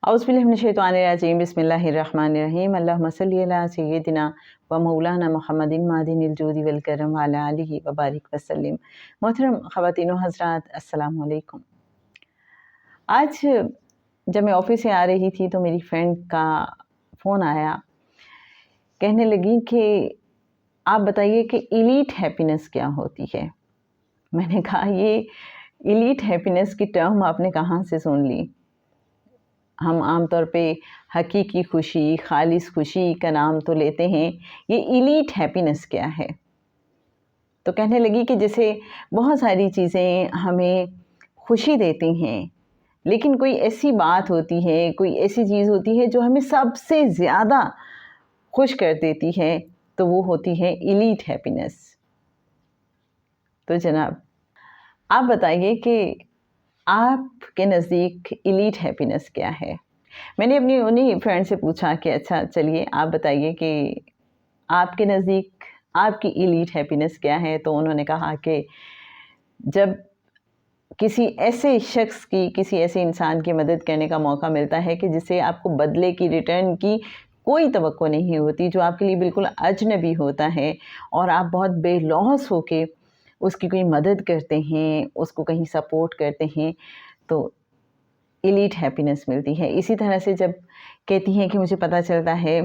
औज़ुबिल्लाहि मिनश्शैतानिर्रजीम बिस्मिल्लाहिर्रहमानिर्रहीम अल्लाहुम्मा सल्लि अला सय्यिदिना व मौलाना मुहम्मदिन मादिनिल जूदि वल करम व अला आलिहि व बारिक वसल्लिम। मोहतरम ख़वातीन व हज़रात, अस्सलामु अलैकुम। आज जब मैं ऑफ़िस से आ रही थी तो मेरी फ्रेंड का फ़ोन आया, कहने लगी कि आप बताइए कि एलीट हैप्पीनेस क्या होती है। मैंने कहा ये एलीट हैप्पीनेस की टर्म आपने कहाँ से सुन ली। हम आम तौर पे हकीकी खुशी, खालिस खुशी का नाम तो लेते हैं, ये एलीट हैप्पीनेस क्या है। तो कहने लगी कि जैसे बहुत सारी चीज़ें हमें खुशी देती हैं, लेकिन कोई ऐसी बात होती है, कोई ऐसी चीज़ होती है जो हमें सबसे ज़्यादा खुश कर देती है, तो वो होती है एलीट हैप्पीनेस। तो जनाब, आप बताइए कि आपके नज़दीक एलीट हैप्पीनेस क्या है। मैंने अपनी उन्हीं फ्रेंड से पूछा कि अच्छा चलिए आप बताइए कि आपके नज़दीक आपकी एलीट हैप्पीनेस क्या है। तो उन्होंने कहा कि जब किसी ऐसे शख्स की, किसी ऐसे इंसान की मदद करने का मौका मिलता है कि जिसे आपको बदले की, रिटर्न की कोई तवक्को नहीं होती, जो आपके लिए बिल्कुल अजनबी होता है और आप बहुत बेलौस होके उसकी कोई मदद करते हैं, उसको कहीं सपोर्ट करते हैं, तो एलीट हैप्पीनेस मिलती है। इसी तरह से जब कहती हैं कि मुझे पता चलता है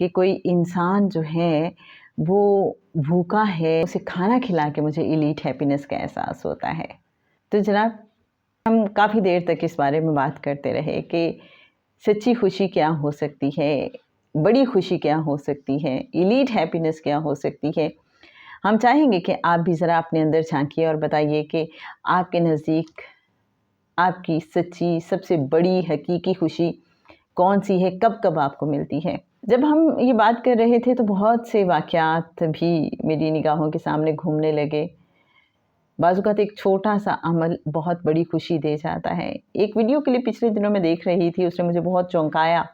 कि कोई इंसान जो है वो भूखा है, उसे खाना खिला के मुझे एलीट हैप्पीनेस का एहसास होता है। तो जनाब, हम काफ़ी देर तक इस बारे में बात करते रहे कि सच्ची खुशी क्या हो सकती है, बड़ी खुशी क्या हो सकती है, एलीट हैप्पीनेस क्या हो सकती है। हम चाहेंगे कि आप भी ज़रा अपने अंदर झांकिए और बताइए कि आपके नज़दीक आपकी सच्ची सबसे बड़ी हकीकी खुशी कौन सी है, कब कब आपको मिलती है। जब हम ये बात कर रहे थे तो बहुत से वाक़यात भी मेरी निगाहों के सामने घूमने लगे। बाज़-औक़ात एक छोटा सा अमल बहुत बड़ी खुशी दे जाता है। एक वीडियो क्लिप पिछले दिनों में देख रही थी, उसने मुझे बहुत चौंकाया।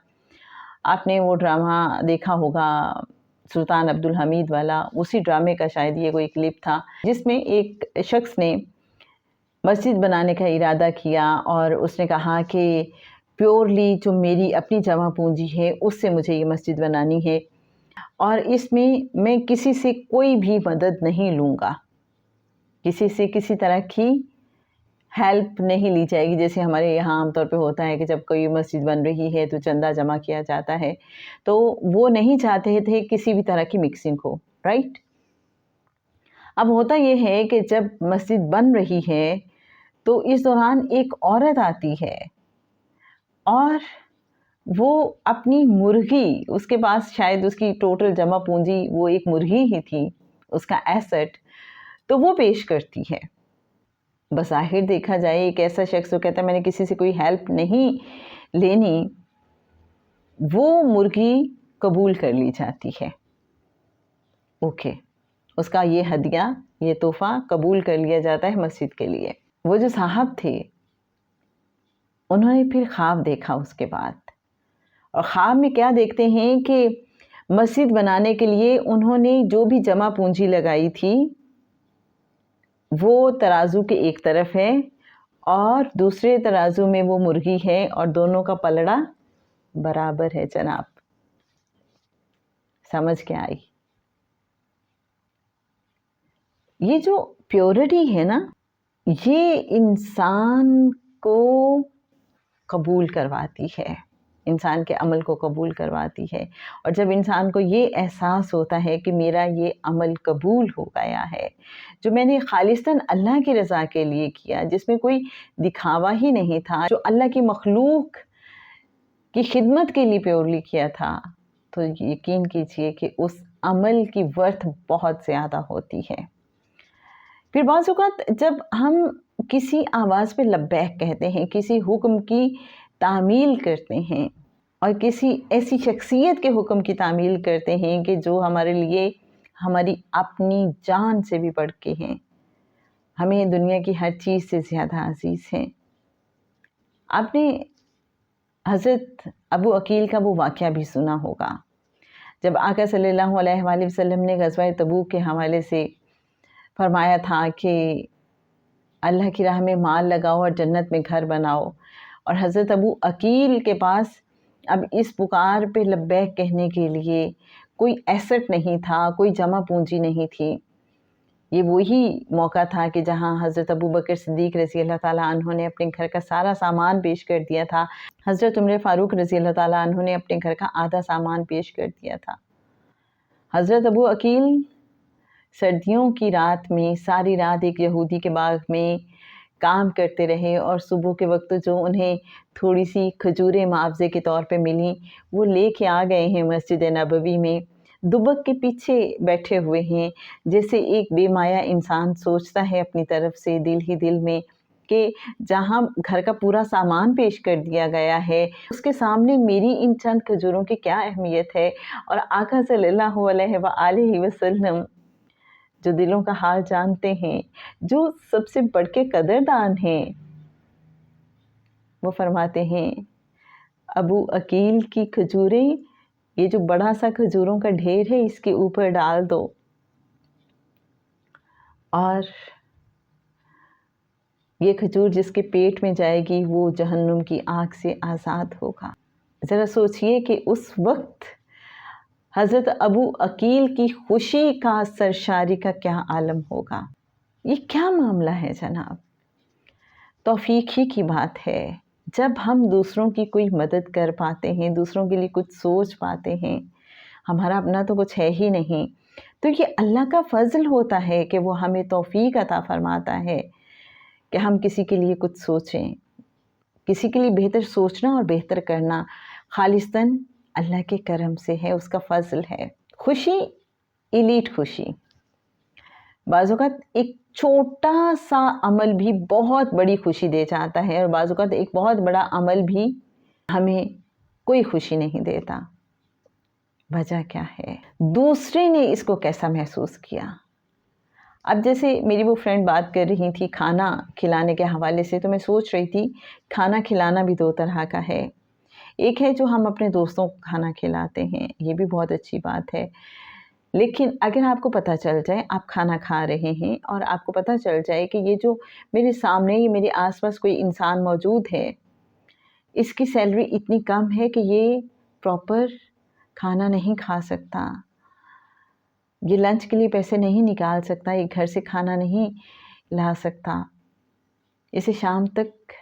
आपने वो ड्रामा देखा होगा सुल्तान अब्दुल हमीद वाला, उसी ड्रामे का शायद ये कोई क्लिप था जिसमें एक शख्स ने मस्जिद बनाने का इरादा किया और उसने कहा कि प्योरली जो मेरी अपनी जमा पूंजी है उससे मुझे ये मस्जिद बनानी है और इसमें मैं किसी से कोई भी मदद नहीं लूँगा, किसी से किसी तरह की हेल्प नहीं ली जाएगी। जैसे हमारे यहाँ आमतौर पे होता है कि जब कोई मस्जिद बन रही है तो चंदा जमा किया जाता है, तो वो नहीं चाहते थे किसी भी तरह की मिक्सिंग हो, राइट। अब होता ये है कि जब मस्जिद बन रही है तो इस दौरान एक औरत आती है और वो अपनी मुर्गी, उसके पास शायद उसकी टोटल जमा पूंजी वो एक मुर्गी ही थी, उसका एसेट, तो वो पेश करती है। बज़ाहिर देखा जाए एक ऐसा शख्स जो कहता है मैंने किसी से कोई हेल्प नहीं लेनी, वो मुर्गी कबूल कर ली जाती है। ओके, उसका ये हदिया, ये तोहफ़ा कबूल कर लिया जाता है मस्जिद के लिए। वो जो साहब थे उन्होंने फिर ख्वाब देखा उसके बाद, और ख्वाब में क्या देखते हैं कि मस्जिद बनाने के लिए उन्होंने जो भी जमा पूंजी लगाई थी वो तराजू के एक तरफ है और दूसरे तराजू में वो मुर्गी है और दोनों का पलड़ा बराबर है। जनाब, समझ क्या आई? ये जो प्योरिटी है ना, ये इंसान को कबूल करवाती है, इंसान के अमल को कबूल करवाती है। और जब इंसान को ये एहसास होता है कि मेरा ये अमल कबूल हो गया है, जो मैंने खालिस्तन अल्लाह की रज़ा के लिए किया, जिसमें कोई दिखावा ही नहीं था, जो अल्लाह की मखलूक की खिदमत के लिए प्योरली किया था, तो यकीन कीजिए कि उस अमल की वर्थ बहुत ज़्यादा होती है। फिर बाज़ औक़ात जब हम किसी आवाज़ पे लब्बैक कहते हैं, किसी हुक्म की तामील करते हैं और किसी ऐसी शख्सियत के हुक्म की तामील करते हैं कि जो हमारे लिए हमारी अपनी जान से भी बढ़ के हैं, हमें दुनिया की हर चीज़ से ज़्यादा अजीज़ हैं। आपने हज़रत अबू अकील का वो वाक़या भी सुना होगा, जब आका सल्लल्लाहु अलैहि वसल्लम ने ग़ज़वा तबूक के हवाले से फरमाया था कि अल्लाह की राह में माल लगाओ और जन्नत में घर बनाओ, اور حضرت ابو عقیل کے پاس اب اس پکار پہ لبیک کہنے کے لیے کوئی ایسٹ نہیں تھا، کوئی جمع پونجی نہیں تھی۔ یہ وہی موقع تھا کہ جہاں حضرت ابو بکر صدیق رضی اللہ تعالیٰ عنہ نے اپنے گھر کا سارا سامان پیش کر دیا تھا، حضرت عمر فاروق رضی اللہ تعالیٰ عنہ نے اپنے گھر کا آدھا سامان پیش کر دیا تھا۔ حضرت ابو عقیل سردیوں کی رات میں ساری رات ایک یہودی کے باغ میں کام کرتے رہے، اور صبح کے وقت جو انہیں تھوڑی سی کھجوریں معاوضے کے طور پہ ملیں وہ لے کے آ گئے ہیں مسجد نبوی میں، دبک کے پیچھے بیٹھے ہوئے ہیں، جیسے ایک بے مایا انسان سوچتا ہے اپنی طرف سے دل ہی دل میں کہ جہاں گھر کا پورا سامان پیش کر دیا گیا ہے اس کے سامنے میری ان چند کھجوروں کی کیا اہمیت ہے۔ اور آقا صلی اللہ علیہ وآلہ وسلم جو دلوں کا حال جانتے ہیں، جو سب سے بڑھ کے قدردان ہیں، وہ فرماتے ہیں ابو عقیل کی کھجوریں، یہ جو بڑا سا کھجوروں کا ڈھیر ہے اس کے اوپر ڈال دو، اور یہ کھجور جس کے پیٹ میں جائے گی وہ جہنم کی آگ سے آزاد ہوگا۔ ذرا سوچئے کہ اس وقت حضرت ابو عقیل کی خوشی کا سرشاری کا کیا عالم ہوگا۔ یہ کیا معاملہ ہے جناب؟ توفیق ہی کی بات ہے۔ جب ہم دوسروں کی کوئی مدد کر پاتے ہیں، دوسروں کے لیے کچھ سوچ پاتے ہیں، ہمارا اپنا تو کچھ ہے ہی نہیں، تو یہ اللہ کا فضل ہوتا ہے کہ وہ ہمیں توفیق عطا فرماتا ہے کہ ہم کسی کے لیے کچھ سوچیں۔ کسی کے لیے بہتر سوچنا اور بہتر کرنا خالصتاً اللہ کے کرم سے ہے، اس کا فضل ہے۔ خوشی، ایلیٹ خوشی، بعض اوقات ایک چھوٹا سا عمل بھی بہت بڑی خوشی دے جاتا ہے، اور بعض اوقات ایک بہت بڑا عمل بھی ہمیں کوئی خوشی نہیں دیتا۔ وجہ کیا ہے؟ دوسرے نے اس کو کیسا محسوس کیا۔ اب جیسے میری وہ فرینڈ بات کر رہی تھی کھانا کھلانے کے حوالے سے، تو میں سوچ رہی تھی کھانا کھلانا بھی دو طرح کا ہے۔ ایک ہے جو ہم اپنے دوستوں کو کھانا کھلاتے ہیں، یہ بھی بہت اچھی بات ہے، لیکن اگر آپ کو پتہ چل جائے آپ کھانا کھا رہے ہیں اور آپ کو پتہ چل جائے کہ یہ جو میرے سامنے، یہ میرے آس پاس کوئی انسان موجود ہے، اس کی سیلری اتنی کم ہے کہ یہ پراپر کھانا نہیں کھا سکتا، یہ لنچ کے لیے پیسے نہیں نکال سکتا، یہ گھر سے کھانا نہیں لا سکتا، اسے شام تک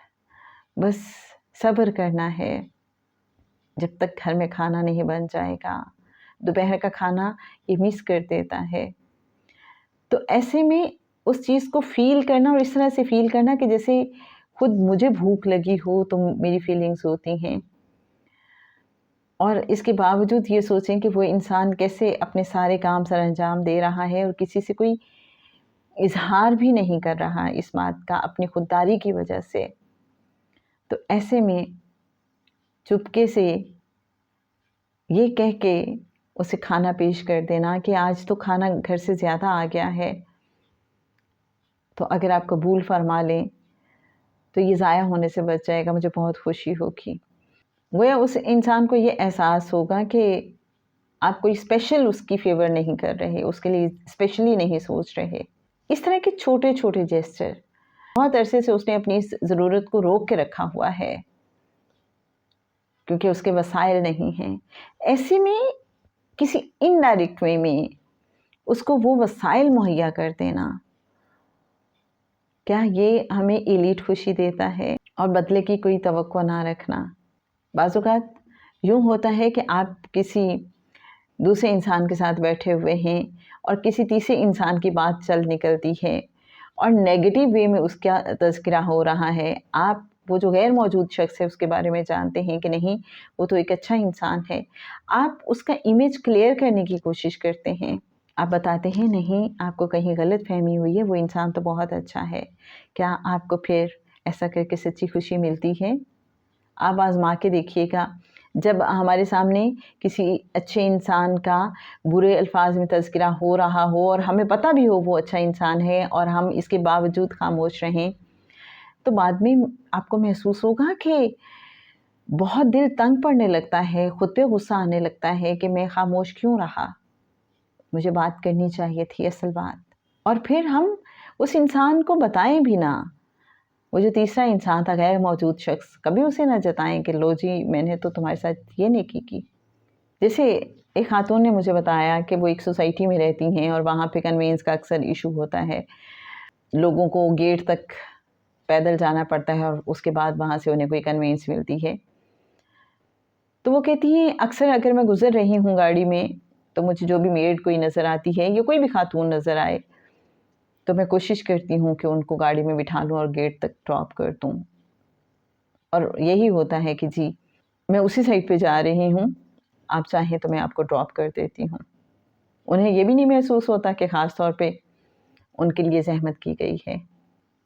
بس صبر کرنا ہے جب تک گھر میں کھانا نہیں بن جائے گا، دوپہر کا کھانا یہ مس کر دیتا ہے۔ تو ایسے میں اس چیز کو فیل کرنا، اور اس طرح سے فیل کرنا کہ جیسے خود مجھے بھوک لگی ہو تو میری فیلنگز ہوتی ہیں، اور اس کے باوجود یہ سوچیں کہ وہ انسان کیسے اپنے سارے کام سر انجام دے رہا ہے اور کسی سے کوئی اظہار بھی نہیں کر رہا اس بات کا اپنی خودداری کی وجہ سے۔ تو ایسے میں چپکے سے یہ کہہ کے اسے کھانا پیش کر دینا کہ آج تو کھانا گھر سے زیادہ آ گیا ہے، تو اگر آپ قبول فرما لیں تو یہ ضائع ہونے سے بچ جائے گا، مجھے بہت خوشی ہوگی۔ گویا اس انسان کو یہ احساس ہوگا کہ آپ کوئی اسپیشل اس کی فیور نہیں کر رہے، اس کے لیے اسپیشلی نہیں سوچ رہے۔ اس طرح کے چھوٹے چھوٹے جیسچر، بہت عرصے سے اس نے اپنی اس ضرورت کو روک کے رکھا ہوا ہے کیونکہ اس کے وسائل نہیں ہیں، ایسے میں کسی انڈائریکٹ وے میں اس کو وہ وسائل مہیا کر دینا، کیا یہ ہمیں ایلیٹ خوشی دیتا ہے؟ اور بدلے کی کوئی توقع نہ رکھنا۔ بعض اوقات یوں ہوتا ہے کہ آپ کسی دوسرے انسان کے ساتھ بیٹھے ہوئے ہیں اور کسی تیسرے انسان کی بات چل نکلتی ہے اور نیگیٹو وے میں اس کا تذکرہ ہو رہا ہے، آپ وہ جو غیر موجود شخص ہے اس کے بارے میں جانتے ہیں کہ نہیں وہ تو ایک اچھا انسان ہے، آپ اس کا امیج کلیئر کرنے کی کوشش کرتے ہیں، آپ بتاتے ہیں نہیں آپ کو کہیں غلط فہمی ہوئی ہے، وہ انسان تو بہت اچھا ہے۔ کیا آپ کو پھر ایسا کر کے سچی خوشی ملتی ہے؟ آپ آزما کے دیکھیے گا، جب ہمارے سامنے کسی اچھے انسان کا برے الفاظ میں تذکرہ ہو رہا ہو اور ہمیں پتہ بھی ہو وہ اچھا انسان ہے اور ہم اس کے باوجود خاموش رہیں، تو بعد میں آپ کو محسوس ہوگا کہ بہت دل تنگ پڑنے لگتا ہے، خود پہ غصہ آنے لگتا ہے کہ میں خاموش کیوں رہا، مجھے بات کرنی چاہیے تھی اصل بات۔ اور پھر ہم اس انسان کو بتائیں بھی نہ، वो जो तीसरा इंसान था, गैर मौजूद शख्स, कभी उसे ना जताएं कि लो जी मैंने तो तुम्हारे साथ ये नेकी की। जैसे एक खातून ने मुझे बताया कि वो एक सोसाइटी में रहती हैं और वहाँ पे कन्वेंस का अक्सर इशू होता है, लोगों को गेट तक पैदल जाना पड़ता है और उसके बाद वहाँ से उन्हें कोई कन्वेंस मिलती है। तो वो कहती हैं अक्सर अगर मैं गुज़र रही हूँ गाड़ी में तो मुझे जो भी मेड कोई नज़र आती है या कोई भी खातून नज़र आए तो मैं कोशिश करती हूँ कि उनको गाड़ी में बिठा लूँ और गेट तक ड्रॉप कर दूँ। और यही होता है कि जी मैं उसी साइड पे जा रही हूँ, आप चाहें तो मैं आपको ड्रॉप कर देती हूँ। उन्हें ये भी नहीं महसूस होता कि ख़ास तौर पे उनके लिए ज़हमत की गई है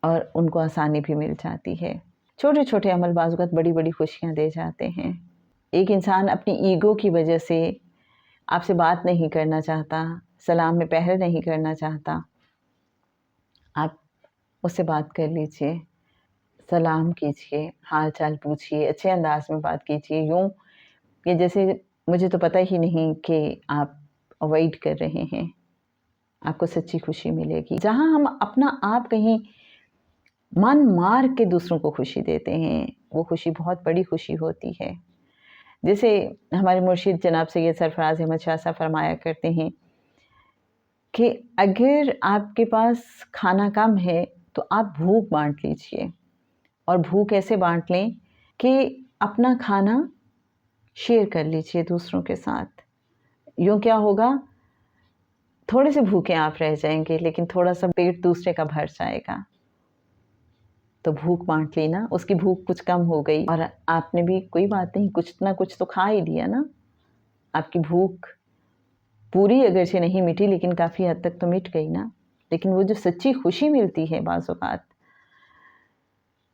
और उनको आसानी भी मिल जाती है। छोटे छोटे अमल बाज़ वक़्त बड़ी बड़ी खुशियाँ दे जाते हैं। एक इंसान अपनी ईगो की वजह से आपसे बात नहीं करना चाहता, सलाम में पहल नहीं करना चाहता, आप उससे बात कर लीजिए, सलाम कीजिए, हाल चाल पूछिए, अच्छे अंदाज में बात कीजिए, यूँ कि जैसे मुझे तो पता ही नहीं कि आप अवॉइड कर रहे हैं। आपको सच्ची खुशी मिलेगी। जहाँ हम अपना आप कहीं मन मार के दूसरों को खुशी देते हैं, वो खुशी बहुत बड़ी खुशी होती है। जैसे हमारे मुर्शिद जनाब सैयद सरफराज अहमद शाह साहब फरमाया करते हैं कि अगर आपके पास खाना कम है तो आप भूख बांट लीजिए। और भूख ऐसे बांट लें कि अपना खाना शेयर कर लीजिए दूसरों के साथ। यूँ क्या होगा, थोड़े से भूखे आप रह जाएंगे लेकिन थोड़ा सा पेट दूसरे का भर जाएगा। तो भूख बांट ली ना, उसकी भूख कुछ कम हो गई और आपने भी कोई बात नहीं, कुछ ना कुछ तो खा ही लिया ना। आपकी भूख पूरी अगर से नहीं मिटी लेकिन काफ़ी हद तक तो मिट गई ना। लेकिन वो जो सच्ची खुशी मिलती है बाज़ औक़ात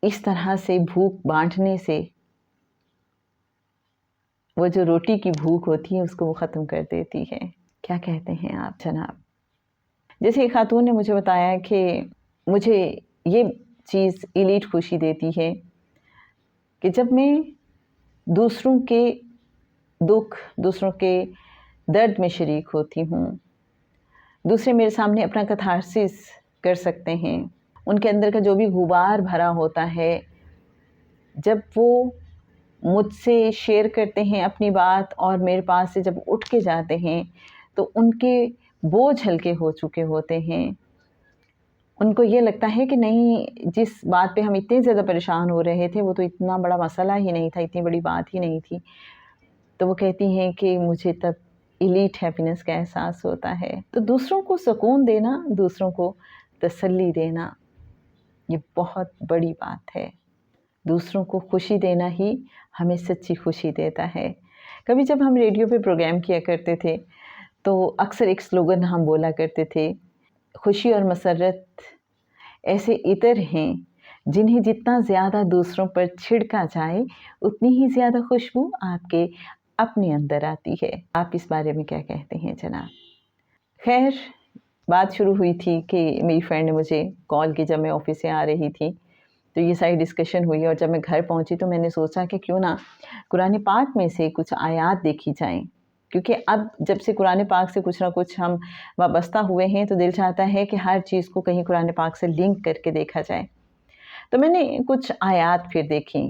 इस तरह से भूख बांटने से, वो जो रोटी की भूख होती है उसको वो ख़त्म कर देती है। क्या कहते हैं आप जनाब? जैसे एक खातून ने मुझे बताया कि मुझे ये चीज़ इलीट खुशी देती है कि जब मैं दूसरों के दुख, दूसरों के दर्द में शरीक होती हूँ, दूसरे मेरे सामने अपना कैथारसिस कर सकते हैं, उनके अंदर का जो भी गुबार भरा होता है, जब वो मुझसे शेयर करते हैं अपनी बात और मेरे पास से जब उठ के जाते हैं तो उनके बोझ हल्के हो चुके होते हैं। उनको ये लगता है कि नहीं, जिस बात पे हम इतने ज़्यादा परेशान हो रहे थे वो तो इतना बड़ा मसला ही नहीं था, इतनी बड़ी बात ही नहीं थी। तो वो कहती हैं कि मुझे तब इलीट हैप्पीनेस का एहसास होता है। तो दूसरों को सुकून देना, दूसरों को तसल्ली देना, ये बहुत बड़ी बात है। दूसरों को खुशी देना ही हमें सच्ची खुशी देता है। कभी जब हम रेडियो पे प्रोग्राम किया करते थे तो अक्सर एक स्लोगन हम बोला करते थे, खुशी और मसरत ऐसे इतर हैं जिन्हें जितना ज़्यादा दूसरों पर छिड़का जाए उतनी ही ज़्यादा खुशबू आपके अपने अंदर आती है। आप इस बारे में क्या कहते हैं जनाब? खैर, बात शुरू हुई थी कि मेरी फ्रेंड ने मुझे कॉल की जब मैं ऑफ़िस से आ रही थी, तो ये सारी डिस्कशन हुई और जब मैं घर पहुंची तो मैंने सोचा कि क्यों ना कुरान पाक में से कुछ आयात देखी जाएं, क्योंकि अब जब से कुरान पाक से कुछ ना कुछ हम वाबस्ता हुए हैं तो दिल चाहता है कि हर चीज़ को कहीं कुरान पाक से लिंक करके देखा जाए। तो मैंने कुछ आयात फिर देखी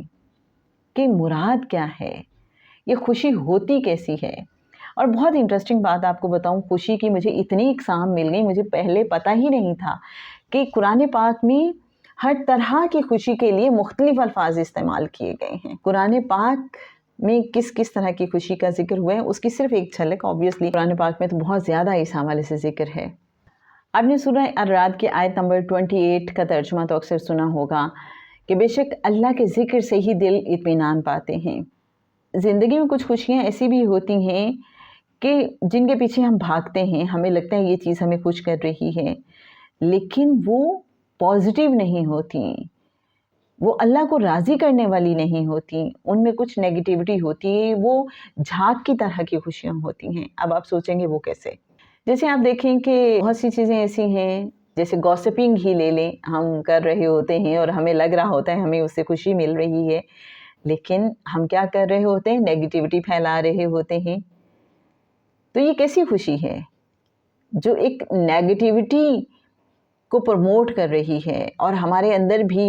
कि मुराद क्या है, ये खुशी होती कैसी है। और बहुत इंटरेस्टिंग बात आपको बताऊं, खुशी की मुझे इतनी इकसाम मिल गई, मुझे पहले पता ही नहीं था कि कुरान पाक में हर तरह की खुशी के लिए मुख्तलिफ अल्फाज इस्तेमाल किए गए हैं। कुरान पाक में किस किस तरह की खुशी का जिक्र हुआ है उसकी सिर्फ एक झलक, ऑब्वियसली कुरान पाक में तो बहुत ज़्यादा इस हवाले से जिक्र है। आपने सूरह अर-राद की आयत नंबर 28 का तर्जुमा तो अक्सर सुना होगा कि बेशक अल्लाह के ज़िक्र से ही दिल इत्मीनान पाते हैं। ज़िंदगी में कुछ खुशियाँ ऐसी भी होती हैं कि जिनके पीछे हम भागते हैं, हमें लगता है ये चीज़ हमें खुश कर रही है, लेकिन वो पॉजिटिव नहीं होती, वो अल्लाह को राज़ी करने वाली नहीं होती, उनमें कुछ नेगेटिविटी होती है, वो झाग की तरह की खुशियाँ होती हैं। अब आप सोचेंगे वो कैसे? जैसे आप देखें कि बहुत सी चीज़ें ऐसी हैं, जैसे गॉसिपिंग ही ले लें, हम कर रहे होते हैं और हमें लग रहा होता है हमें उससे खुशी मिल रही है, लेकिन हम क्या कर रहे होते हैं? नेगेटिविटी फैला रहे होते हैं। तो ये कैसी खुशी है? जो एक नेगेटिविटी کو پروموٹ کر رہی ہے اور ہمارے اندر بھی،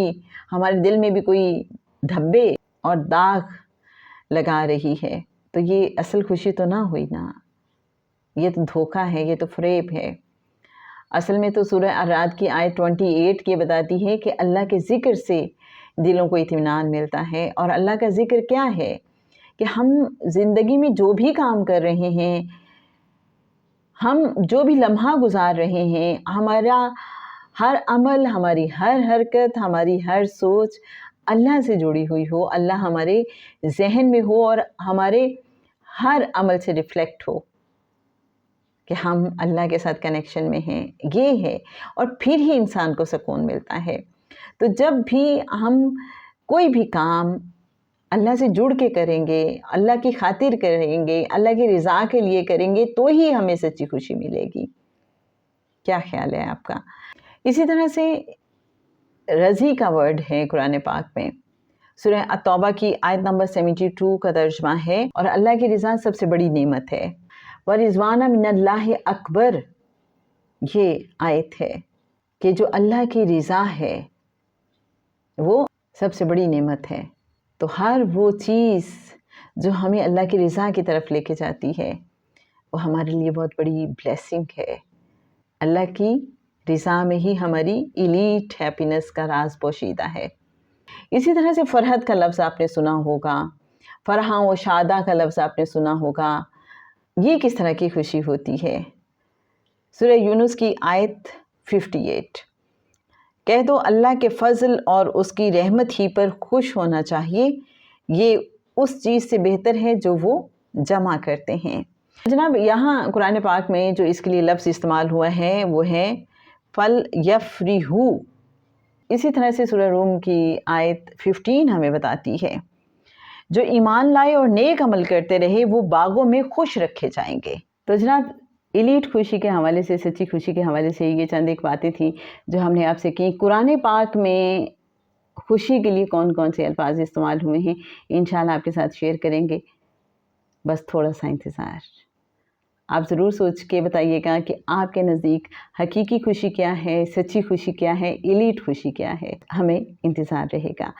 ہمارے دل میں بھی کوئی دھبے اور داغ لگا رہی ہے، تو یہ اصل خوشی تو نہ ہوئی نا، یہ تو دھوکہ ہے، یہ تو فریب ہے۔ اصل میں تو سورہ الرعد کی آیت 28 یہ بتاتی ہے کہ اللہ کے ذکر سے دلوں کو اطمینان ملتا ہے۔ اور اللہ کا ذکر کیا ہے کہ ہم زندگی میں جو بھی کام کر رہے ہیں، ہم جو بھی لمحہ گزار رہے ہیں، ہمارا ہر عمل، ہماری ہر حرکت، ہماری ہر سوچ اللہ سے جڑی ہوئی ہو، اللہ ہمارے ذہن میں ہو اور ہمارے ہر عمل سے ریفلیکٹ ہو کہ ہم اللہ کے ساتھ کنیکشن میں ہیں، یہ ہے، اور پھر ہی انسان کو سکون ملتا ہے۔ تو جب بھی ہم کوئی بھی کام اللہ سے جڑ کے کریں گے، اللہ کی خاطر کریں گے، اللہ کی رضا کے لیے کریں گے، تو ہی ہمیں سچی خوشی ملے گی۔ کیا خیال ہے آپ کا؟ اسی طرح سے رضی کا ورڈ ہے قرآن پاک میں، سورہ التوبہ کی آیت نمبر 72 کا ترجمہ ہے، اور اللہ کی رضا سب سے بڑی نعمت ہے۔ وَرِضْوَانًا مِّنَ اللَّهِ اکبر، یہ آیت ہے کہ جو اللہ کی رضا ہے وہ سب سے بڑی نعمت ہے۔ تو ہر وہ چیز جو ہمیں اللہ کی رضا کی طرف لے کے جاتی ہے وہ ہمارے لیے بہت بڑی بلیسنگ ہے۔ اللہ کی رضا میں ہی ہماری ایلیٹ ہیپینس کا راز پوشیدہ ہے۔ اسی طرح سے فرحت کا لفظ آپ نے سنا ہوگا، فرحاں و شادہ کا لفظ آپ نے سنا ہوگا۔ یہ کس طرح کی خوشی ہوتی ہے؟ سورہ یونس کی آیت 58، کہہ دو اللہ کے فضل اور اس کی رحمت ہی پر خوش ہونا چاہیے، یہ اس چیز سے بہتر ہے جو وہ جمع کرتے ہیں۔ جناب یہاں قرآن پاک میں جو اس کے لیے لفظ استعمال ہوا ہے وہ ہے فَلْيَفْرِحُوا۔ اسی طرح سے سورہ روم کی آیت 15 ہمیں بتاتی ہے جو ایمان لائے اور نیک عمل کرتے رہے وہ باغوں میں خوش رکھے جائیں گے۔ تو جناب ایلیٹ خوشی کے حوالے سے، سچی خوشی کے حوالے سے یہ چند ایک باتیں تھیں جو ہم نے آپ سے کی۔ قرآن پاک میں خوشی کے لیے کون کون سے الفاظ استعمال ہوئے ہیں انشاءاللہ آپ کے ساتھ شیئر کریں گے، بس تھوڑا سا انتظار۔ آپ ضرور سوچ کے بتائیے گا کہ آپ کے نزدیک حقیقی خوشی کیا ہے، سچی خوشی کیا ہے، ایلیٹ خوشی کیا ہے، ہمیں انتظار رہے گا۔